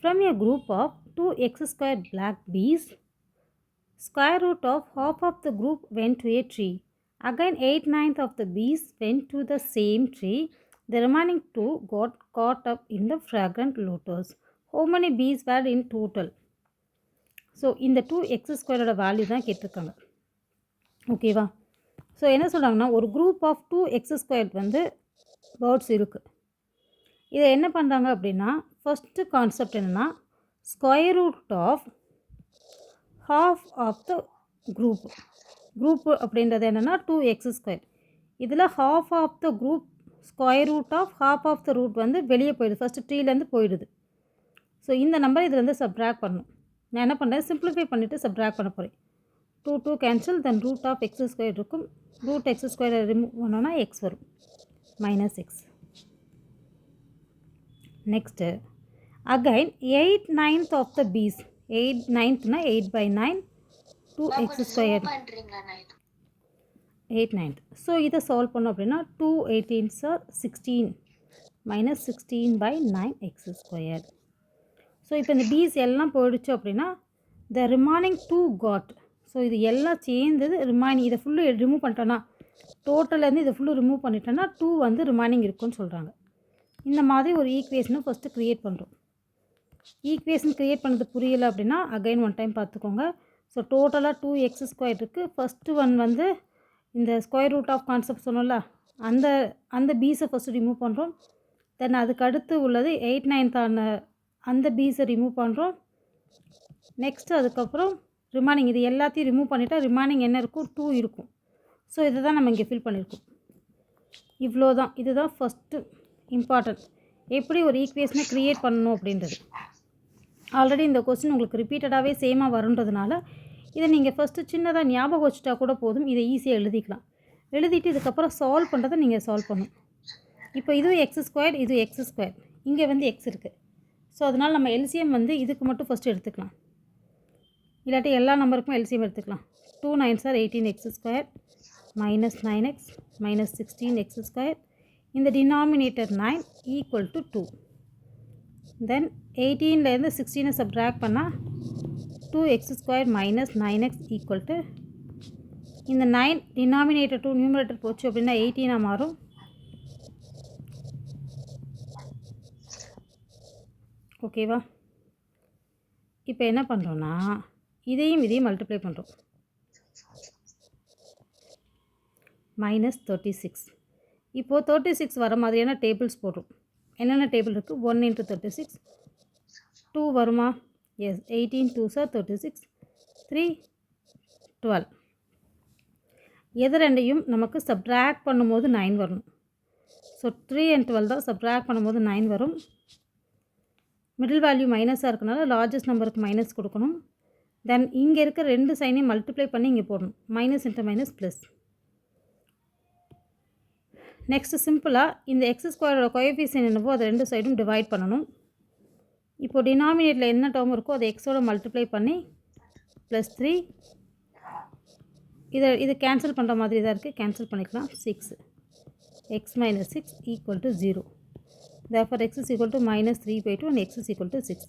From a group of 2x squared black bees, square root of half of the group went to a tree. Again 8/9 of the bees went to the same tree. The remaining 2 got caught up in the fragrant lotus. How many bees were in total? So இந்த 2x ஸ்கொயரோட value தான் கேட்டிருக்காங்க. ஓகேவா? So என்ன சொல்கிறாங்கன்னா, ஒரு group of 2x square வந்து birds இருக்குது. இதை என்ன பண்ணுறாங்க அப்படின்னா, ஃபஸ்ட்டு கான்செப்ட் என்னென்னா, square root of half of the group அப்படின்றது என்னென்னா 2x ஸ்கொயர். இதில் half of the group square root of half of the root வந்து வெளியே போயிடுது, ஃபஸ்ட்டு ட்ரீலேருந்து போயிடுது. ஸோ இந்த நம்பர் இதில் வந்து சப்ட்ராக்ட் பண்ணணும். நான் என்ன பண்ணுறேன், சிம்பிளிஃபை பண்ணிவிட்டு சப்ட்ராக்ட் பண்ண போகிறேன். 2 cancel, then root of x square இருக்கும். ரூட் எக்ஸ் ஸ்கொயரை ரிமூவ் பண்ணோன்னா எக்ஸ் வரும், -x. Next again 8/9 of the piece. 8/9 8/9 2x square 8/9. So இதை சால்வ் பண்ணோம் அப்படின்னா 2 18s are 16 -16/9x square. So இப்போ இந்த பீஸ் எல்லாம் போயிடுச்சு அப்படின்னா த ரிமைனிங் 2 காட். ஸோ இது எல்லாம் சேர்ந்தது ரிமைனிங். இதை ஃபுல்லு ரிமூவ் பண்ணிட்டோன்னா, டோட்டலேருந்து இதை ஃபுல்லு ரிமூவ் பண்ணிட்டோன்னா 2 வந்து ரிமைனிங் இருக்குன்னு சொல்கிறாங்க. இந்த மாதிரி ஒரு ஈக்குவேஷனை ஃபஸ்ட்டு க்ரியேட் பண்ணுறோம். ஈக்குவேஷன் க்ரியேட் பண்ணது புரியலை அப்படின்னா அகைன் ஒன் டைம் பார்த்துக்கோங்க. ஸோ டோட்டலாக 2x ஸ்கொயர் இருக்குது. ஃபஸ்ட்டு ஒன் வந்து இந்த ஸ்கொயர் ரூட் ஆஃப் கான்செப்ட் சொன்னோம்ல, அந்த பீஸை ஃபஸ்ட்டு ரிமூவ் பண்ணுறோம். தென் அதுக்கு அடுத்து உள்ளது 8/9 அந்த பீஸை ரிமூவ் பண்ணுறோம். நெக்ஸ்ட்டு அதுக்கப்புறம் ரிமைனிங் இது எல்லாத்தையும் ரிமூவ் பண்ணிவிட்டால் ரிமைனிங் என்ன இருக்கும், 2 இருக்கும். ஸோ இதை தான் நம்ம இங்கே ஃபில் பண்ணியிருக்கோம். இவ்வளோ தான். இதுதான் ஃபஸ்ட்டு இம்பார்ட்டன்ட், எப்படி ஒரு ஈக்குவேஷனை க்ரியேட் பண்ணணும் அப்படின்றது. ஆல்ரெடி இந்த கொஸ்டின் உங்களுக்கு ரிப்பீட்டடாகவே சேமாக வருன்றதுனால இதை நீங்கள் ஃபஸ்ட்டு சின்னதாக ஞாபகம் வச்சுட்டா கூட போதும். இதை ஈஸியாக எழுதிக்கலாம். எழுதிட்டு இதுக்கப்புறம் சால்வ் பண்ணுறதை நீங்கள் சால்வ் பண்ணணும். இப்போ இதுவும் எக்ஸ் ஸ்கொயர், இது எக்ஸ் ஸ்கொயர், இங்கே வந்து எக்ஸ் இருக்குது. ஸோ அதனால் நம்ம எல்சிஎம் வந்து இதுக்கு மட்டும் ஃபஸ்ட்டு எடுத்துக்கலாம், இல்லாட்டி எல்லா நம்பருக்கும் எல்சிஎம் எடுத்துக்கலாம். 2 9s are 18x square -9x -16x square. இந்த டினாமினேட்டர் 9 ஈக்குவல் டு 2. தென் 18லேருந்து 16 சப்ட்ராக்ட் பண்ணால் 2x square -9x equal to இந்த 9 டினாமினேட்டர் 2 நியூமரேட்டர் போச்சு அப்படின்னா 18 மாறும். ஓகேவா? இப்போ என்ன பண்ணுறோன்னா இதையும் மல்டிப்ளை பண்ணுறோம். -36. இப்போது 36 வர மாதிரியான டேபிள்ஸ் போடுறோம். என்னென்ன டேபிள் இருக்குது? 1 × 36 2 வருமா? எஸ். 18 2s are 36 3 12. எது ரெண்டையும் நமக்கு சப்ட்ராக்ட் பண்ணும்போது 9 வரணும். ஸோ 3 and 12 தான் சப்ட்ராக்ட் பண்ணும்போது 9 வரும். மிடில் வேல்யூ மைனஸாக இருக்கனால லார்ஜஸ்ட் நம்பருக்கு மைனஸ் கொடுக்கணும். தென் இங்கே இருக்க ரெண்டு சைனையும் மல்டிப்ளை பண்ணி இங்கே போடணும். Minus into minus plus. Next சிம்பிளாக இந்த எக்ஸ் ஸ்கொயரோட கோஎஃபிஷியன்ட் என்னவோ அதை ரெண்டு சைடும் டிவைட் பண்ணணும். இப்போ டினாமினேட்டில் என்ன டேர்ம் இருக்கோ அதை எக்ஸோட மல்டிப்ளை பண்ணி +3. இது கேன்சல் பண்ணுற மாதிரி தான் இருக்குது, கேன்சல் பண்ணிக்கலாம். 6 x - 6 = 0. therefore x is equal to -3/2 and x is equal to 6.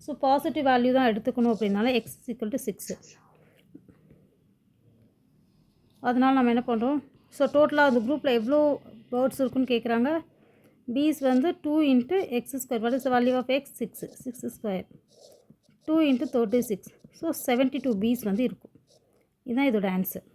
So positive value தான் எடுத்துக்கணும் அப்படின்னால x is equal to 6. அதனால் நம்ம என்ன பண்ணுறோம், ஸோ டோட்டலாக அந்த குரூப்பில் எவ்வளோ பேர்ட்ஸ் இருக்குன்னு கேட்குறாங்க. பீஸ் வந்து 2 × x square. What is the value of x? 6 square 2 × 36. So 72 piece வந்து இருக்கும். இதுதான் இதோட ஆன்சர்.